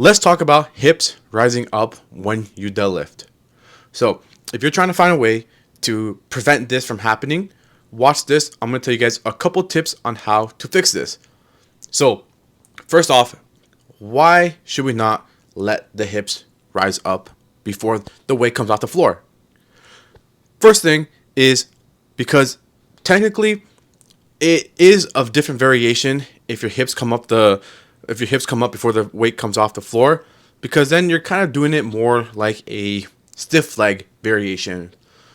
Let's talk about hips rising up when you deadlift. So, if you're trying to find a way to prevent this from happening, watch this. I'm going to tell you guys a couple tips on how to fix this. So, first off, why should we not let the hips rise up before the weight comes off the floor? First thing is because technically it is of different variation if your hips come up before the weight comes off the floor, because then you're kind of doing it more like a stiff leg variation.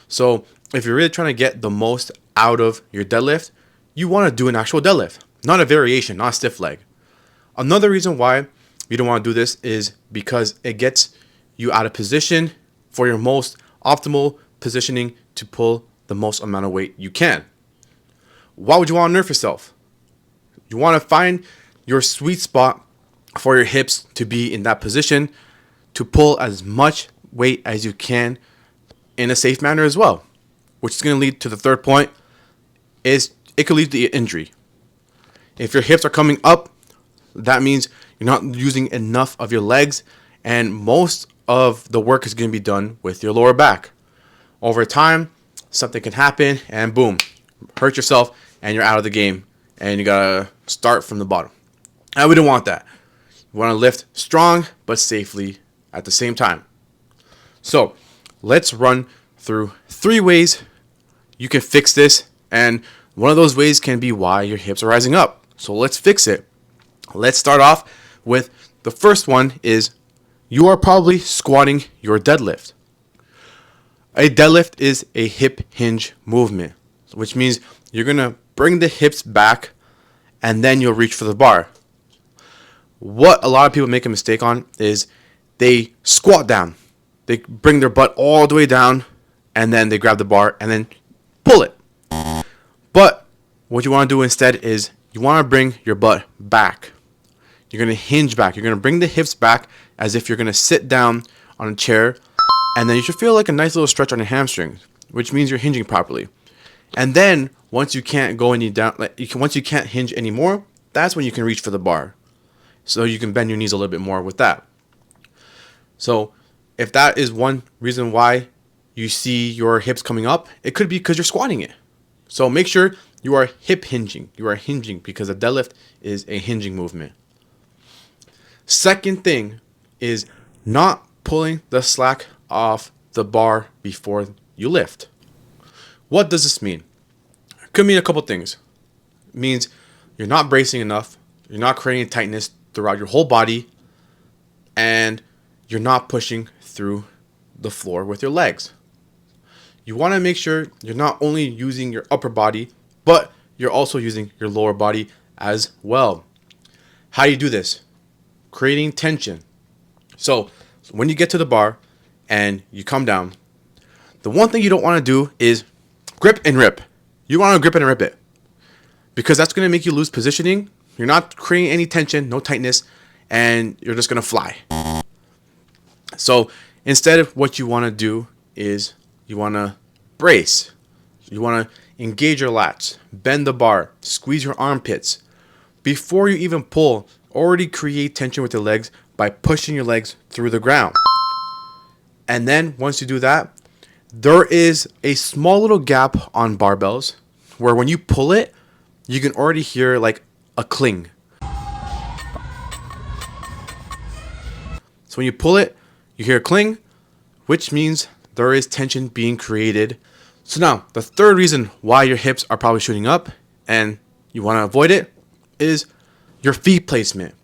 So if you're really trying to get the most out of your deadlift, you want to do an actual deadlift, not a variation, not a stiff leg. Another reason why you don't want to do this is because it gets you out of position for your most optimal positioning to pull the most amount of weight you can. Why would you want to nerf yourself? You want to find your sweet spot for your hips to be in that position to pull as much weight as you can in a safe manner as well, which is going to lead to the third point, is it could lead to injury. If your hips are coming up, that means you're not using enough of your legs, and most of the work is going to be done with your lower back. Over time, something can happen and boom, hurt yourself and you're out of the game and you gotta start from the bottom. And we don't want that. You want to lift strong but safely at the same time. So let's run through 3 ways you can fix this, and one of those ways can be why your hips are rising up. So let's fix it. Let's start off with the first one is you are probably squatting your deadlift. A deadlift is a hip hinge movement, which means you're going to bring the hips back and then you'll reach for the bar. What a lot of people make a mistake on is they squat down. They bring their butt all the way down and then they grab the bar and then pull it. But what you want to do instead is you want to bring your butt back. You're going to hinge back. You're going to bring the hips back as if you're going to sit down on a chair, and then you should feel like a nice little stretch on your hamstrings, which means you're hinging properly. And then once you can't once you can't hinge anymore, that's when you can reach for the bar. So you can bend your knees a little bit more with that. So if that is one reason why you see your hips coming up, it could be because you're squatting it. So make sure you are hip hinging. You are hinging because a deadlift is a hinging movement. Second thing is not pulling the slack off the bar before you lift. What does this mean? It could mean a couple things. It means you're not bracing enough, you're not creating tightness throughout your whole body, and you're not pushing through the floor with your legs. You want to make sure you're not only using your upper body, but you're also using your lower body as well. How do you do this? Creating tension. So when you get to the bar and you come down, the one thing you don't want to do is grip and rip. You want to grip and rip it because that's going to make you lose positioning. You're not creating any tension, no tightness, and you're just going to fly. So instead of what you want to do is you want to brace. You want to engage your lats, bend the bar, squeeze your armpits. Before you even pull, already create tension with your legs by pushing your legs through the ground. And then once you do that, there is a small little gap on barbells where when you pull it, you can already hear like a cling. So when you pull it, you hear a cling, which means there is tension being created. So now, the third reason why your hips are probably shooting up and you want to avoid it is your feet placement.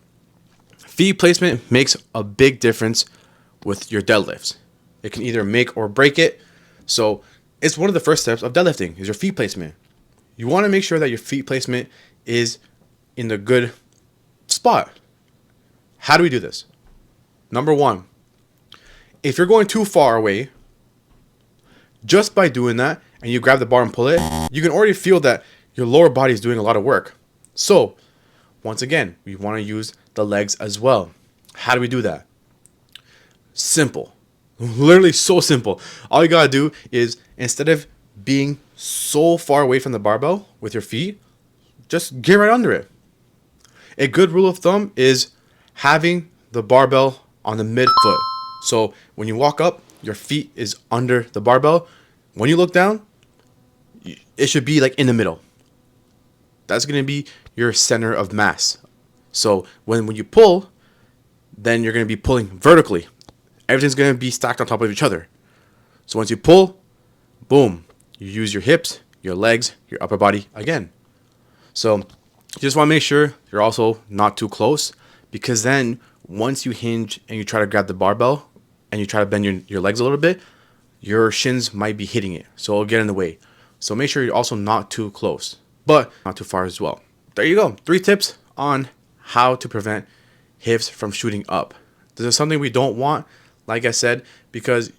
Feet placement makes a big difference with your deadlifts. It can either make or break it. So it's one of the first steps of deadlifting is your feet placement. You want to make sure that your feet placement is in the good spot. How do we do this? Number 1, if you're going too far away, just by doing that and you grab the bar and pull it, you can already feel that your lower body is doing a lot of work. So once again, we want to use the legs as well. How do we do that? Simple. Literally so simple. All you gotta do is, instead of being so far away from the barbell with your feet, just get right under it. A good rule of thumb is having the barbell on the midfoot. So when you walk up, your feet is under the barbell. When you look down, it should be like in the middle. That's going to be your center of mass. So when you pull, then you're going to be pulling vertically. Everything's going to be stacked on top of each other. So once you pull, boom, you use your hips, your legs, your upper body again. So you just want to make sure you're also not too close, because then once you hinge and you try to grab the barbell and you try to bend your legs a little bit, your shins might be hitting it. So it'll get in the way. So make sure you're also not too close, but not too far as well. There you go. 3 tips on how to prevent hips from shooting up. This is something we don't want, like I said, because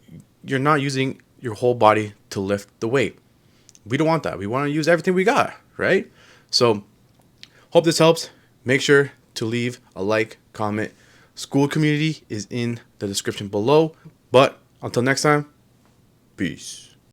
you're not using your whole body to lift the weight. We don't want that. We want to use everything we got, right? So hope this helps. Make sure to leave a like, comment. School community is in the description below. But until next time, peace.